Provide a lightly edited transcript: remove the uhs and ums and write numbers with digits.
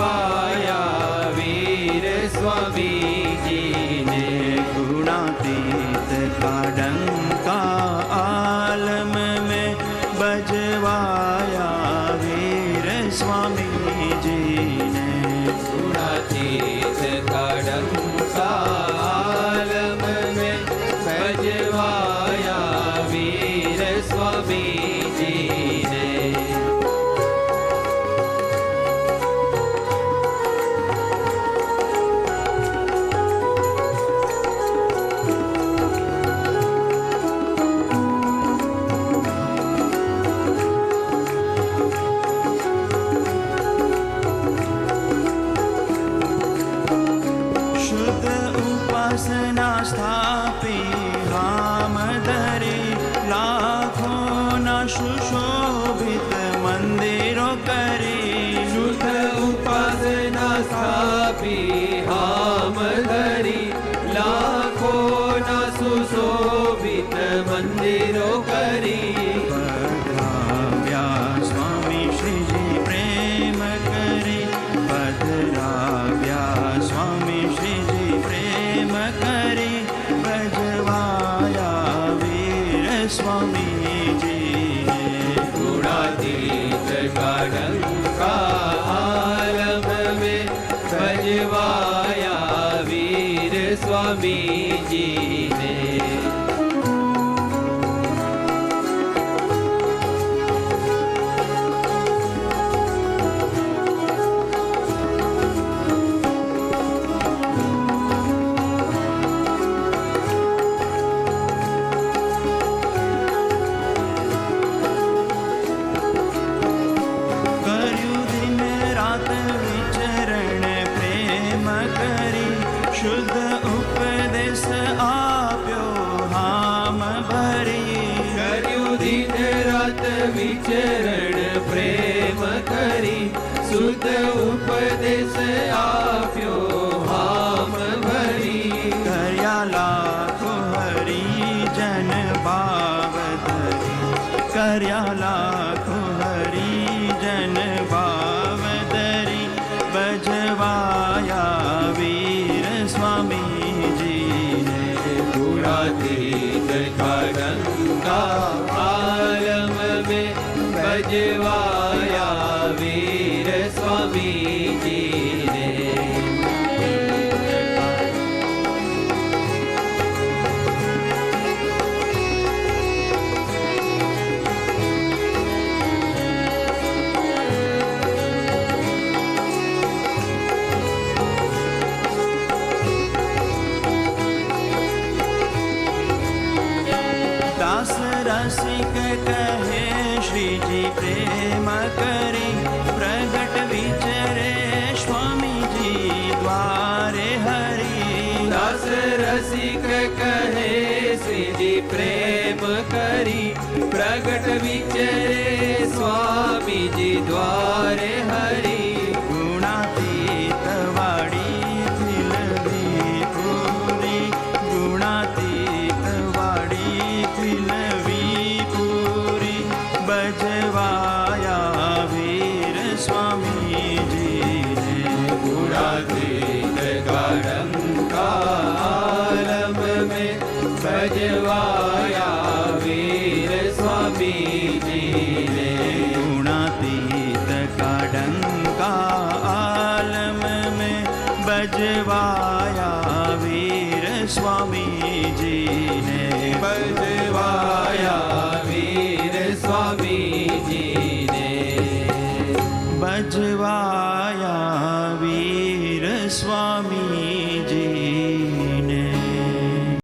बजवाया वीर स्वामी जी ने। गुणातीत का डंका आलम में बजवाया वीर स्वामी जी ने। गुणातीत का डंका आलम में बजवाया वीर स्वामी जी ने। उपासना स्थापी हाम धरी लाखों न सुशोभित मंदिरों करी। शुद्ध उपासना स्थापी हाम धरी लाखों न सुशोभित मंदिरों करी। पधराव्या स्वामी श्री जी प्रेम करी। पधराव्या स्वामी श्री जी प्रेम करी। बजवाया वीर स्वामी जी ने। गुणातीत का डंका आलम में बजवाया वीर स्वामी जी ने। शुद्ध उपदेश आप्यो हाम भरी। कर्यु दिन रात विचरण प्रेम करी। शुद्ध उपदेश आप्यो हाम भरी। कर्या लाखो हरि जन भाव धरी। कर्या लाखो हरि जन भाव धरी। बजवाया वीर स्वामी जी ने। गुणातीत का डंका आलम में बजवाया वीर स्वामी जी ने। दास रसिक कहे श्री जी प्रेम करी। प्रगट विचरे स्वामी जी द्वारे हरि। दास रसिक कहे श्री जी प्रेम करी। प्रगट विचरे स्वामी जी द्वारे हरि। गुणातीत वाड़ी फिलवी पूरी। गुणातीत वाड़ी फिलवी पूरी। बजवाया वीर स्वामी जी ने। गुणातीत का डंका आलम में बजवाया वीर स्वामी जी ने। गुणातीत का डंका आलम में बजवाया वीर स्वामी जी ने। बजवाया वीर स्वामी जी ने। बजवा